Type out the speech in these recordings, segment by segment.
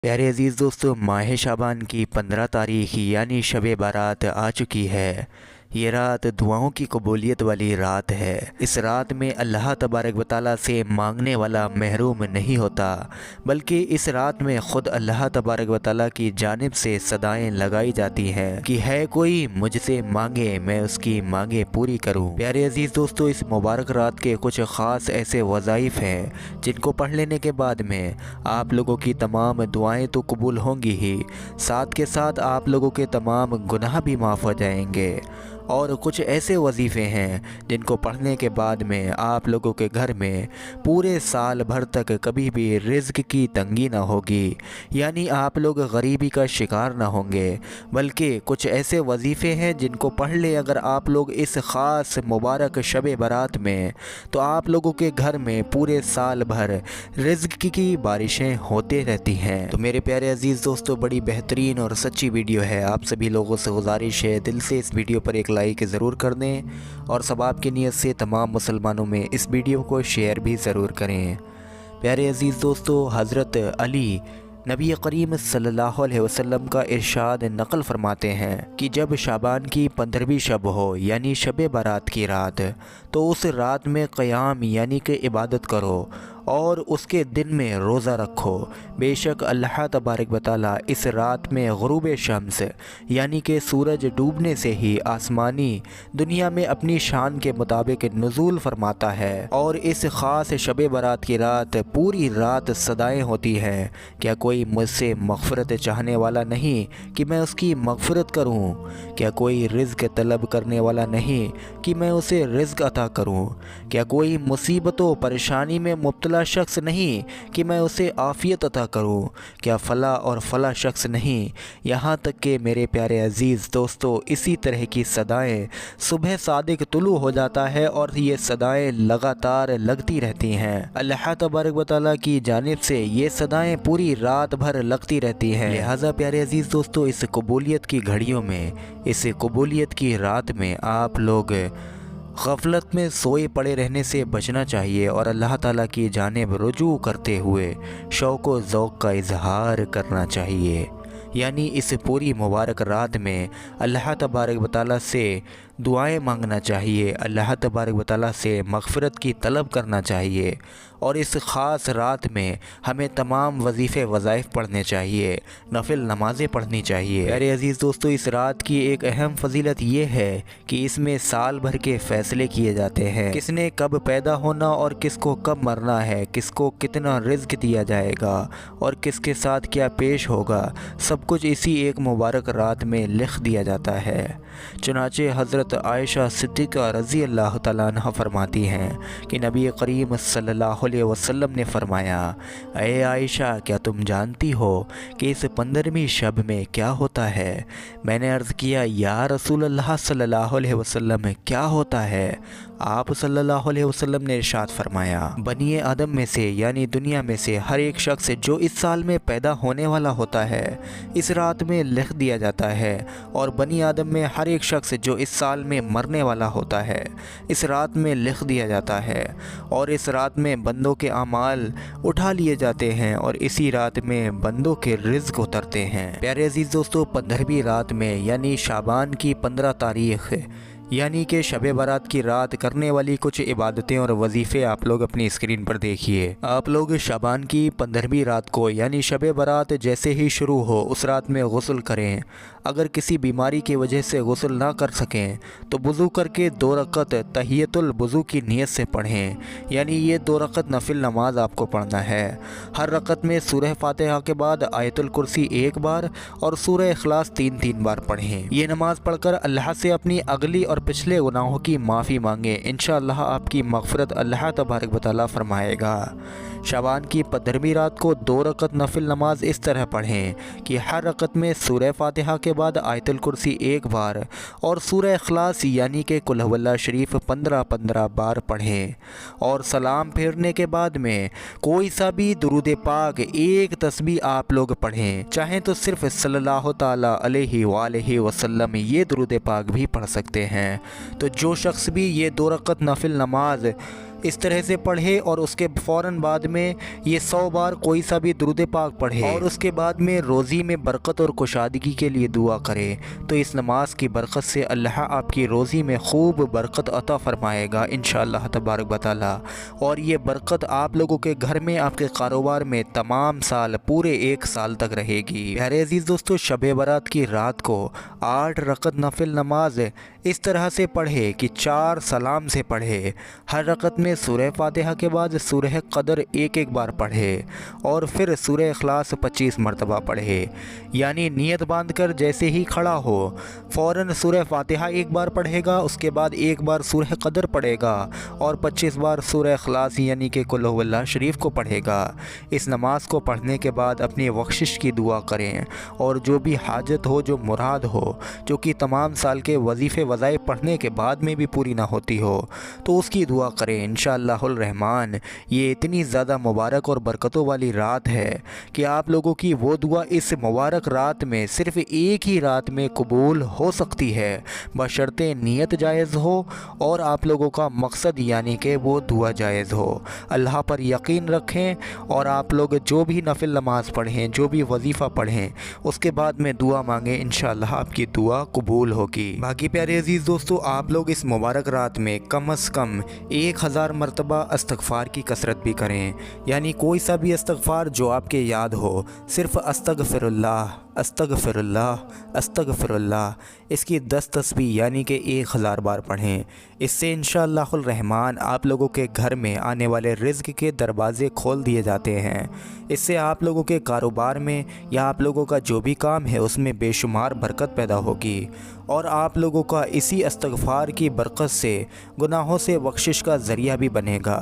प्यारे अज़ीज़ दोस्तों, माह शाबान की 15 तारीख यानी शब बारात आ चुकी है। ये रात दुआओं की कबूलियत वाली रात है। इस रात में अल्लाह तबारक व तआला से मांगने वाला महरूम नहीं होता, बल्कि इस रात में ख़ुद अल्लाह तबारक व तआला की जानिब से सदाएं लगाई जाती हैं कि है कोई मुझसे मांगे मैं उसकी मांगे पूरी करूं। प्यारे अज़ीज़ दोस्तों, इस मुबारक रात के कुछ ख़ास ऐसे वज़ाइफ हैं जिनको पढ़ लेने के बाद में आप लोगों की तमाम दुआएं तो कबूल होंगी ही, साथ के साथ आप लोगों के तमाम गुनाह भी माफ़ हो जाएंगे। और कुछ ऐसे वजीफ़े हैं जिनको पढ़ने के बाद में आप लोगों के घर में पूरे साल भर तक कभी भी रिज़्क की तंगी ना होगी, यानी आप लोग गरीबी का शिकार ना होंगे। बल्कि कुछ ऐसे वजीफ़े हैं जिनको पढ़ ले अगर आप लोग इस ख़ास मुबारक शब बारात में, तो आप लोगों के घर में पूरे साल भर रिज़्क की बारिशें होते रहती हैं। तो मेरे प्यारे अजीज़ दोस्तों, बड़ी बेहतरीन और सच्ची वीडियो है। आप सभी लोगों से गुजारिश है दिल से इस वीडियो पर एक लाइक ज़रूर कर दें और सबाब की नीयत से तमाम मुसलमानों में इस वीडियो को शेयर भी ज़रूर करें। प्यारे अजीज़ दोस्तों, हज़रत अली नबी करीम सल्लल्लाहु अलैहि वसल्लम का इरशाद नकल फरमाते हैं कि जब शाबान की 15वीं शब हो यानी शब बारात की रात, तो उस रात में क़याम यानी कि इबादत करो और उसके दिन में रोज़ा रखो। बेशक अल्लाह तबारक व तआला इस रात में ग़ुरूब शम्स यानी कि सूरज डूबने से ही आसमानी दुनिया में अपनी शान के मुताबिक नुज़ूल फरमाता है। और इस ख़ास शब बारात की रात पूरी रात सदाएं होती हैं, क्या कोई मुझसे मग़फ़िरत चाहने वाला नहीं कि मैं उसकी मग़फ़िरत करूं? क्या कोई रिज़्क़ तलब करने वाला नहीं कि मैं उसे रिज़्क़ अता करूं? क्या कोई मुसीबतों परेशानी में मुब्तला शख्स नहीं कि मैं उसे आफ़ियत अता करूं? क्या फ़ला और फ़ला शख्स नहीं? यहाँ तक कि मेरे प्यारे अज़ीज़ दोस्तों, इसी तरह की सदाएं सुबह सादिक तुलू हो जाता है और ये सदाएं लगातार लगती रहती हैं। अल्लाह तबारक व तआला की जानिब से ये सदाएं पूरी रात भर लगती रहती हैं। लिहाजा प्यारे अज़ीज़ दोस्तों, इस कबूलियत की घड़ियों में, इस कबूलियत की रात में आप लोग गफलत में सोए पड़े रहने से बचना चाहिए और अल्लाह ताला की जानिब रुजू करते हुए शौक़ व ज़ौक़ का इजहार करना चाहिए। यानी इस पूरी मुबारक रात में अल्लाह तबारक व तआला से दुआएं मांगना चाहिए, अल्लाह तबारक व तआला से मग़फ़िरत की तलब करना चाहिए। और इस ख़ास रात में हमें तमाम वजीफ़े वज़ाइफ पढ़ने चाहिए, नफिल नमाज़ें पढ़नी चाहिए। अरे अज़ीज़ दोस्तों, इस रात की एक अहम फ़जीलत ये है कि इसमें साल भर के फ़ैसले किए जाते हैं। किसने कब पैदा होना और किसको कब मरना है, किसको कितना रिज़्क़ दिया जाएगा और किसके साथ क्या पेश होगा, सब कुछ इसी एक मुबारक रात में लिख दिया जाता है। चुनाचे हज़रत आयशा सिद्दीक़ा रज़ी अल्लाह तआला अन्हा फरमाती हैं कि नबी करीम सल्लल्लाहु अलैहि वसल्लम ने फरमाया, ऐ आयशा, क्या तुम जानती हो कि इस 15वीं शब में क्या होता है? मैंने अर्ज़ किया, या रसूल अल्लाह सल्लल्लाहु अलैहि वसल्लम, क्या होता है? आप सल्लल्लाहु अलैहि वसल्लम ने इरशाद फरमाया, बनी आदम में से यानी दुनिया में से हर एक शख्स जो इस साल में पैदा होने वाला होता है इस रात में लिख दिया जाता है, और बनी आदम में हर एक शख्स जो इस साल में मरने वाला होता है इस रात में लिख दिया जाता है। और इस रात में बंदों के अमाल उठा लिए जाते हैं और इसी रात में बंदों के रिज़्क़ उतरते हैं। प्यारे अज़ीज़ दोस्तों, 15वीं रात में यानी शाबान की 15 तारीख़ यानी कि शब बारात की रात करने वाली कुछ इबादतें और वजीफ़े आप लोग अपनी स्क्रीन पर देखिए। आप लोग शाबान की 15वीं रात को यानी शब बारात जैसे ही शुरू हो उस रात में गुस्ल करें। अगर किसी बीमारी की वजह से गुस्ल ना कर सकें तो वज़ू करके 2 रकत तहियतुल वज़ू की नीयत से पढ़ें, यानी ये 2 रकत नफिल नमाज आपको पढ़ना है। हर रकत में सूरह फातिहा के बाद आयतुल कुर्सी 1 बार और सूरह इखलास 3-3 बार पढ़ें। ये नमाज पढ़कर अल्लाह से अपनी अगली और पिछले गुनाहों की माफ़ी मांगे, इंशाअल्लाह आपकी मग़फ़िरत अल्लाह तबारक व तआला फरमाएगा। शाबान की 15वीं रात को 2 रकत नफिल नमाज इस तरह पढ़ें कि हर रकत में सूरह फातिहा के बाद आयतुल कुर्सी 1 बार और सूरह इखलास यानी कि कुल हुवल्लाह शरीफ 15-15 बार पढ़ें। और सलाम फेरने के बाद में कोई सा भी दुरूद पाक एक तस्बीह आप लोग पढ़ें, चाहें तो सिर्फ सल्लल्लाहु ताला अलैहि वसल्लम ये दुरूद पाक भी पढ़ सकते हैं। तो जो शख्स भी ये 2 रकत नफिल नमाज इस तरह से पढ़े और उसके फ़ौरन बाद में ये 100 बार कोई सा भी दुरूद पाक पढ़े और उसके बाद में रोज़ी में बरकत और कुशादगी के लिए दुआ करे, तो इस नमाज की बरकत से अल्लाह आपकी रोज़ी में खूब बरकत अता फ़रमाएगा इंशाअल्लाह तबारक व तआला। और ये बरकत आप लोगों के घर में, आपके कारोबार में तमाम साल, पूरे 1 साल तक रहेगी। प्यारे अजीज़ दोस्तों, शब बारात की रात को 8 रकत नफिल नमाज इस तरह से पढ़े कि 4 सलाम से पढ़े। हर रकत में सूरह फातिहा के बाद सूरह क़दर एक बार पढ़े और फिर सूरह इखलास 25 मरतबा पढ़े। यानी नियत बांध कर जैसे ही खड़ा हो फ़ौरन सूरह फातिहा एक बार पढ़ेगा, उसके बाद एक बार सूरह क़दर पढ़ेगा और 25 बार सूरह इखलास यानी कि कुल हुवल्लाह शरीफ को पढ़ेगा। इस नमाज को पढ़ने के बाद अपनी बख्शिश की दुआ करें और जो भी हाजत हो, जो मुराद हो, जो कि तमाम साल के वजीफ़े वज़ाइफ पढ़ने के बाद में भी पूरी ना होती हो, तो उसकी दुआ करें इंशाअल्लाहुल रहमान। ये इतनी ज़्यादा मुबारक और बरकतों वाली रात है कि आप लोगों की वो दुआ इस मुबारक रात में सिर्फ़ एक ही रात में कबूल हो सकती है, बशर्ते नीयत जायज़ हो और आप लोगों का मकसद यानी कि वो दुआ जायज़ हो। अल्लाह पर यकीन रखें और आप लोग जो भी नफिल नमाज पढ़ें, जो भी वजीफ़ा पढ़ें, उसके बाद में दुआ मांगें, इंशाअल्लाह आपकी दुआ कबूल होगी। बाकी प्यारे अजीज़ दोस्तों, आप लोग इस मुबारक रात में कम अज़ कम 1000 मरतबा इस्तग़फ़ार की कसरत भी करें। यानी कोई सा भी इस्तग़फ़ार जो आपके याद हो, सिर्फ़ अस्तग़फ़िरुल्लाह अस्तग़फ़िरुल्लाह अस्तग़फ़िरुल्लाह, इसकी 10 तस्बीह यानी कि 1000 बार पढ़ें। इससे इंशाअल्लाहुल रहमान आप लोगों के घर में आने वाले रिज़्क़ के दरवाज़े खोल दिए जाते हैं। इससे आप लोगों के कारोबार में या आप लोगों का जो भी काम है उसमें बेशुमार बरकत पैदा होगी और आप लोगों का इसी इस्तग़फ़ार की बरकत से गुनाहों से बख्शिश का ज़रिया भी बनेगा।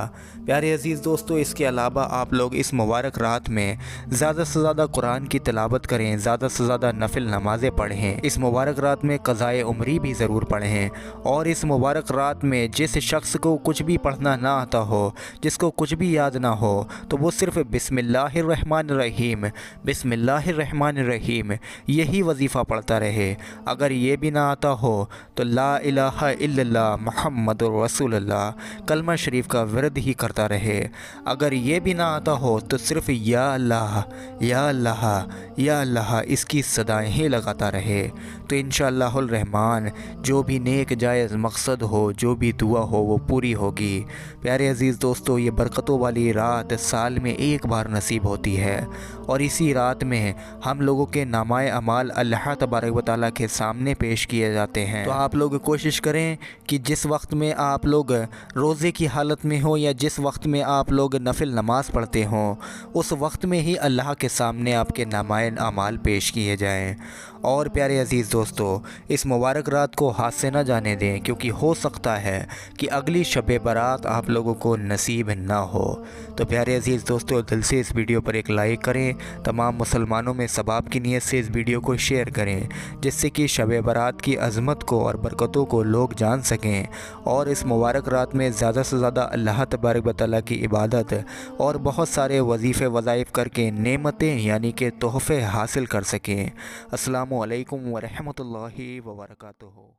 प्यारे अजीज़ दोस्तों, इसके अलावा आप लोग इस मुबारक रात में ज़्यादा से ज़्यादा कुरान की तिलावत करें, ज़्यादा से ज़्यादा नफिल नमाज़ें पढ़ें। इस मुबारक रात में क़ज़ाए उम्री भी ज़रूर पढ़ें और इस मुबारक रात में जिस शख्स को कुछ भी पढ़ना ना आता हो, जिसको कुछ भी याद ना हो, तो वो सिर्फ़ बिस्मिल्लाहिर्रहमानिर्रहीम बिस्मिल्लाहिर्रहमानिर्रहीम यही वजीफ़ा पढ़ता रहे। अगर ये भी ना आता हो तो ला इलाहा इल्लल्लाह मुहम्मदुर रसूलुल्लाह कलमा शरीफ का विरद ही करता रहे। अगर ये भी ना आता हो तो सिर्फ़ या अल्लाह या अल्लाह या अल्लाह इसकी सदाएं ही लगाता रहे। तो इंशाअल्लाहुल रहमान जो भी नेक जायज़ मकसद हो, जो भी दुआ हो, वो पूरी होगी। प्यारे अजीज़ दोस्तों, ये बरकतों वाली रात साल में एक बार नसीब होती है और इसी रात में हम लोगों के नामाए अमाल अल्लाह तबारक व तआला के सामने पेश किए जाते हैं। तो आप लोग कोशिश करें कि जिस वक्त में आप लोग रोज़े की हालत में हो या जिस वक्त में आप लोग नफिल नमाज पढ़ते हों, उस वक्त में ही अल्लाह के सामने आपके नामाए अमाल पेश किए जाएँ। और प्यारे अजीज़ दोस्तों, इस मुबारक रात को हाथ से न जाने दें, क्योंकि हो सकता है कि अगली शब बारात आप लोगों को नसीब ना हो। तो प्यारे अजीज़ दोस्तों, दिल से इस वीडियो पर एक लाइक करें, तमाम मुसलमानों में सवाब की नीयत से इस वीडियो को शेयर करें, जिससे कि शब बारात की अज़मत को और बरकतों को लोग जान सकें और इस मुबारक रात में ज़्यादा से ज़्यादा अल्लाह तबारक व तआला की इबादत और बहुत सारे वजीफ़े वज़ाइफ करके नेमतें यानी कि तोहफ़े हासिल कर सकें। अस्सलामु अलैकुम व रहमतुल्लाहि व बरकातुहू।